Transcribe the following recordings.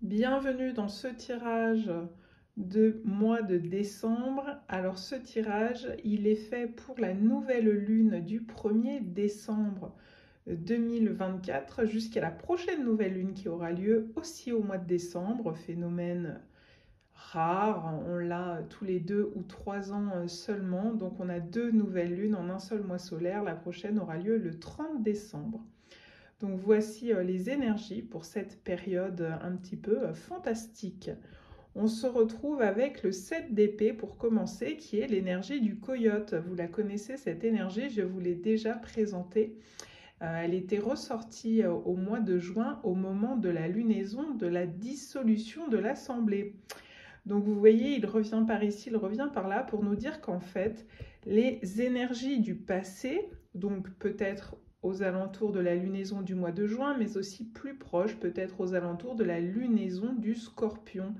Bienvenue dans ce tirage de mois de décembre. Alors ce tirage, il est fait pour la nouvelle lune du 1er décembre 2024 jusqu'à la prochaine nouvelle lune qui aura lieu aussi au mois de décembre. Phénomène rare, on l'a tous les 2 ou 3 ans seulement. Donc on a 2 nouvelles lunes en un seul mois solaire. La prochaine aura lieu le 30 décembre. Donc voici les énergies pour cette période un petit peu fantastique. On se retrouve avec le 7 d'épée pour commencer, qui est l'énergie du coyote. Vous la connaissez, cette énergie, je vous l'ai déjà présentée. Elle était ressortie au mois de juin, au moment de la lunaison de la dissolution de l'Assemblée. Donc vous voyez, il revient par ici, il revient par là, pour nous dire qu'en fait, les énergies du passé, donc peut-être aux alentours de la lunaison du mois de juin, mais aussi plus proche, peut-être aux alentours de la lunaison du Scorpion,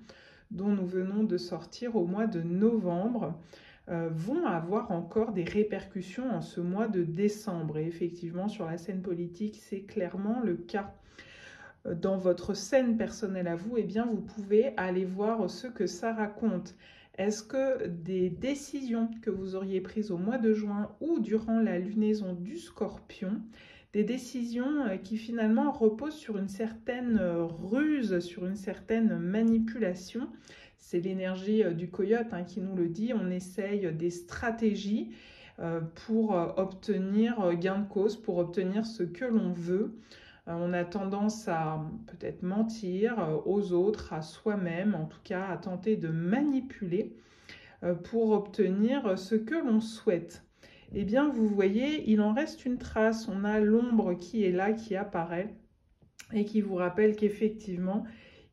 dont nous venons de sortir au mois de novembre, vont avoir encore des répercussions en ce mois de décembre. Et effectivement, sur la scène politique, c'est clairement le cas. Dans votre scène personnelle à vous, eh bien, vous pouvez aller voir ce que ça raconte. Est-ce que des décisions que vous auriez prises au mois de juin ou durant la lunaison du Scorpion, des décisions qui finalement reposent sur une certaine ruse, sur une certaine manipulation? C'est l'énergie du coyote qui nous le dit. On essaye des stratégies pour obtenir gain de cause, pour obtenir ce que l'on veut. On a tendance à peut-être mentir aux autres, à soi-même, en tout cas à tenter de manipuler pour obtenir ce que l'on souhaite. Eh bien, vous voyez, il en reste une trace. On a l'ombre qui est là, qui apparaît et qui vous rappelle qu'effectivement,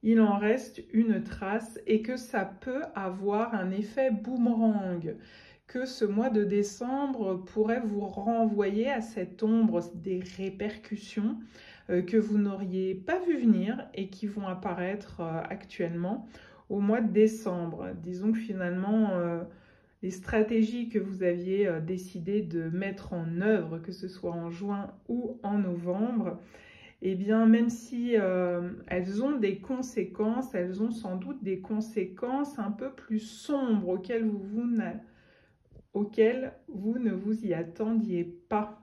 il en reste une trace et que ça peut avoir un effet boomerang, que ce mois de décembre pourrait vous renvoyer à cette ombre, des répercussions que vous n'auriez pas vu venir et qui vont apparaître actuellement au mois de décembre. Disons que finalement, les stratégies que vous aviez décidé de mettre en œuvre, que ce soit en juin ou en novembre, eh bien, même si elles ont des conséquences, elles ont sans doute des conséquences un peu plus sombres auxquelles vous ne vous y attendiez pas.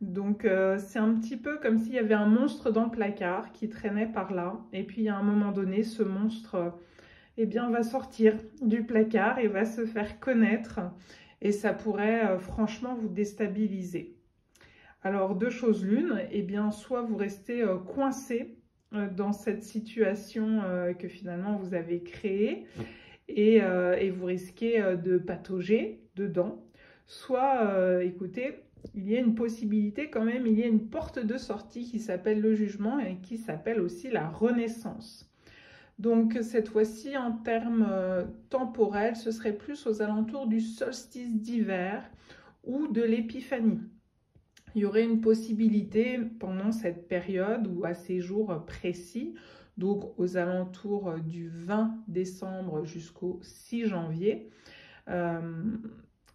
Donc c'est un petit peu comme s'il y avait un monstre dans le placard qui traînait par là. Et puis à un moment donné, ce monstre eh bien, va sortir du placard et va se faire connaître. Et ça pourrait franchement vous déstabiliser. Alors, deux choses l'une, eh bien, soit vous restez coincé dans cette situation que finalement vous avez créée et vous risquez de patauger dedans. Soit, écoutez, il y a une possibilité quand même, il y a une porte de sortie qui s'appelle le jugement et qui s'appelle aussi la renaissance. Donc cette fois-ci, en termes temporels, ce serait plus aux alentours du solstice d'hiver ou de l'épiphanie. Il y aurait une possibilité pendant cette période ou à ces jours précis, donc aux alentours du 20 décembre jusqu'au 6 janvier.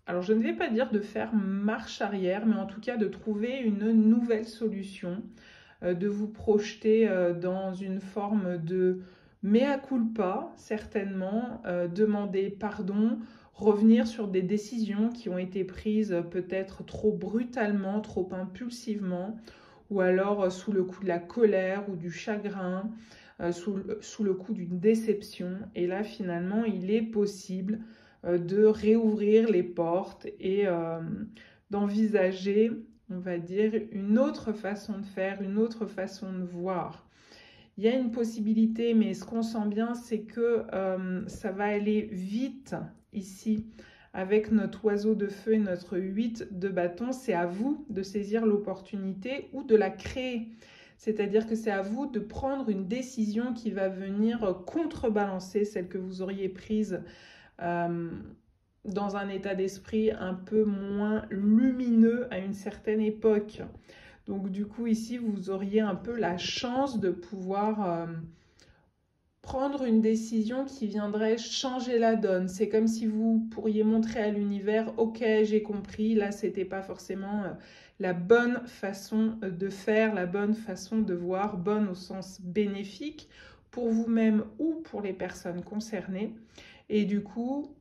Alors je ne vais pas dire de faire marche arrière, mais en tout cas de trouver une nouvelle solution, de vous projeter dans une forme de mea culpa, certainement, demander pardon, revenir sur des décisions qui ont été prises peut-être trop brutalement, trop impulsivement, ou alors sous le coup de la colère ou du chagrin, sous le coup d'une déception. Et là, finalement, il est possible de réouvrir les portes et d'envisager, on va dire, une autre façon de faire, une autre façon de voir. Il y a une possibilité, mais ce qu'on sent bien, c'est que ça va aller vite ici avec notre oiseau de feu et notre 8 de bâton. C'est à vous de saisir l'opportunité ou de la créer. C'est-à-dire que c'est à vous de prendre une décision qui va venir contrebalancer celle que vous auriez prise dans un état d'esprit un peu moins lumineux à une certaine époque. Donc du coup ici vous auriez un peu la chance de pouvoir prendre une décision qui viendrait changer la donne. C'est comme si vous pourriez montrer à l'univers, ok, j'ai compris, là c'était pas forcément la bonne façon de faire, la bonne façon de voir, bonne au sens bénéfique, pour vous-même ou pour les personnes concernées. Et du coup,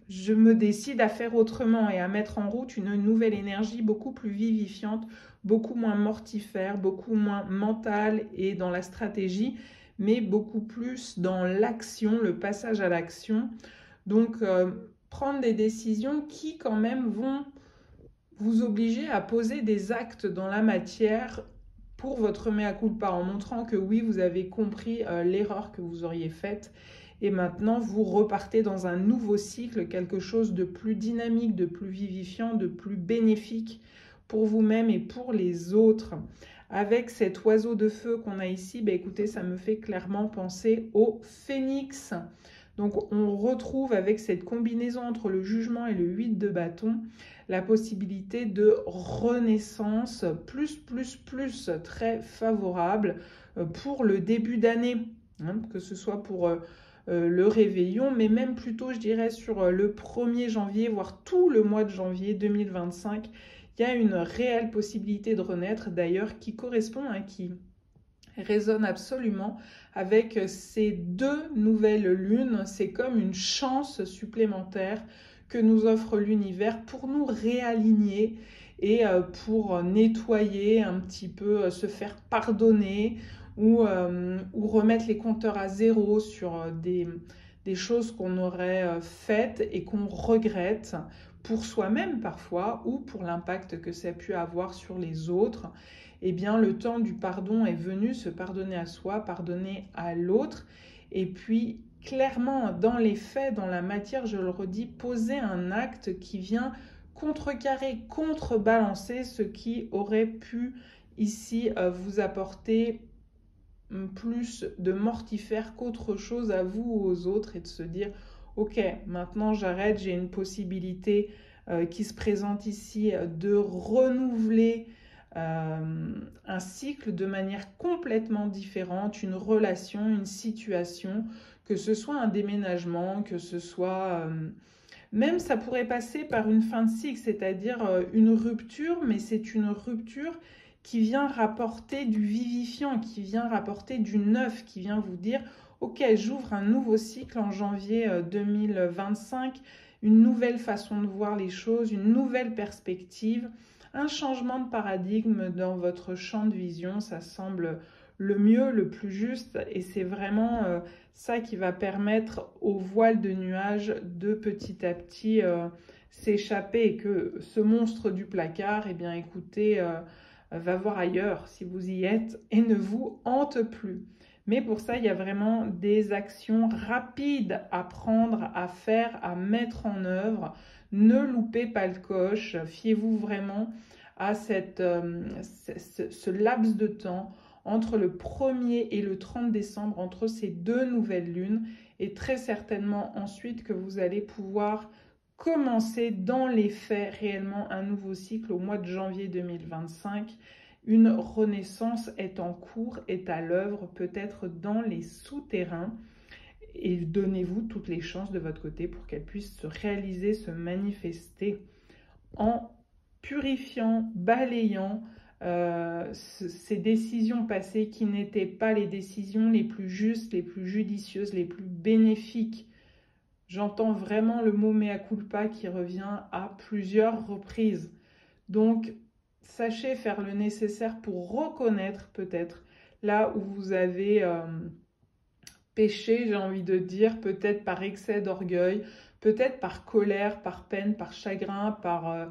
je me décide à faire autrement et à mettre en route une nouvelle énergie beaucoup plus vivifiante, beaucoup moins mortifère, beaucoup moins mentale et dans la stratégie, mais beaucoup plus dans l'action, le passage à l'action. Donc, prendre des décisions qui quand même vont vous obliger à poser des actes dans la matière pour votre mea culpa, en montrant que oui, vous avez compris l'erreur que vous auriez faite. Et maintenant, vous repartez dans un nouveau cycle, quelque chose de plus dynamique, de plus vivifiant, de plus bénéfique pour vous-même et pour les autres. Avec cet oiseau de feu qu'on a ici, écoutez, ça me fait clairement penser au phénix. Donc, on retrouve avec cette combinaison entre le jugement et le 8 de bâton, la possibilité de renaissance plus, très favorable pour le début d'année, que ce soit pour le réveillon, mais même plutôt, je dirais, sur le 1er janvier, voire tout le mois de janvier 2025, il y a une réelle possibilité de renaître, d'ailleurs, qui correspond, qui résonne absolument avec ces 2 nouvelles lunes. C'est comme une chance supplémentaire que nous offre l'univers pour nous réaligner et pour nettoyer un petit peu, se faire pardonner ou remettre les compteurs à zéro sur des choses qu'on aurait faites et qu'on regrette pour soi-même parfois ou pour l'impact que ça a pu avoir sur les autres. Eh bien, le temps du pardon est venu, se pardonner à soi, pardonner à l'autre. Et puis, clairement, dans les faits, dans la matière, je le redis, poser un acte qui vient contrecarrer, contrebalancer ce qui aurait pu ici vous apporter plus de mortifère qu'autre chose à vous ou aux autres, et de se dire, ok, maintenant j'arrête, j'ai une possibilité qui se présente ici de renouveler un cycle de manière complètement différente, une relation, une situation, que ce soit un déménagement, que ce soit... même ça pourrait passer par une fin de cycle, c'est-à-dire une rupture, mais c'est une rupture qui vient rapporter du vivifiant, qui vient rapporter du neuf, qui vient vous dire « Ok, j'ouvre un nouveau cycle en janvier 2025, une nouvelle façon de voir les choses, une nouvelle perspective ». Un changement de paradigme dans votre champ de vision, ça semble le mieux, le plus juste, et c'est vraiment ça qui va permettre au voile de nuages de petit à petit s'échapper, et que ce monstre du placard, eh bien écoutez, va voir ailleurs si vous y êtes et ne vous hante plus. Mais pour ça, il y a vraiment des actions rapides à prendre, à faire, à mettre en œuvre. Ne loupez pas le coche, fiez-vous vraiment à ce laps de temps entre le 1er et le 30 décembre, entre ces 2 nouvelles lunes, et très certainement ensuite que vous allez pouvoir commencer dans les faits réellement un nouveau cycle au mois de janvier 2025. Une renaissance est en cours, est à l'œuvre, peut-être dans les souterrains. Et donnez-vous toutes les chances de votre côté pour qu'elle puisse se réaliser, se manifester en purifiant, balayant ces décisions passées qui n'étaient pas les décisions les plus justes, les plus judicieuses, les plus bénéfiques. J'entends vraiment le mot mea culpa qui revient à plusieurs reprises. Donc, sachez faire le nécessaire pour reconnaître peut-être là où vous avez péché, j'ai envie de dire, peut-être par excès d'orgueil, peut-être par colère, par peine, par chagrin, par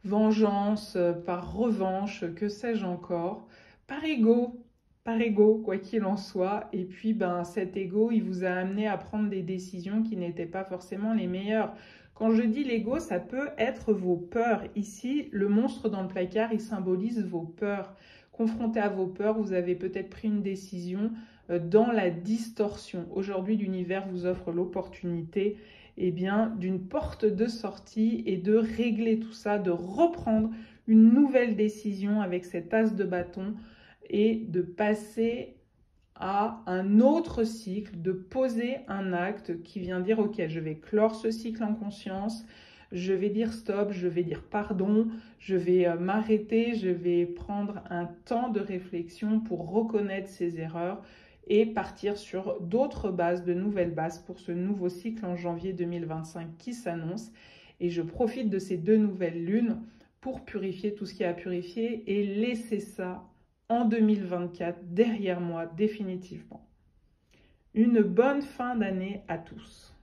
vengeance, par revanche, que sais-je encore, par ego, quoi qu'il en soit. Et puis, cet ego, il vous a amené à prendre des décisions qui n'étaient pas forcément les meilleures. Quand je dis l'ego, ça peut être vos peurs. Ici, le monstre dans le placard, il symbolise vos peurs. Confronté à vos peurs, vous avez peut-être pris une décision dans la distorsion. Aujourd'hui, l'univers vous offre l'opportunité d'une porte de sortie et de régler tout ça, de reprendre une nouvelle décision avec cet as de bâton et de passer à un autre cycle, de poser un acte qui vient dire « Ok, je vais clore ce cycle en conscience, je vais dire stop, je vais dire pardon, je vais m'arrêter, je vais prendre un temps de réflexion pour reconnaître ces erreurs et partir sur d'autres bases, de nouvelles bases pour ce nouveau cycle en janvier 2025 qui s'annonce. Et je profite de ces 2 nouvelles lunes pour purifier tout ce qui est à purifier et laisser ça en 2024 derrière moi définitivement. Une bonne fin d'année à tous.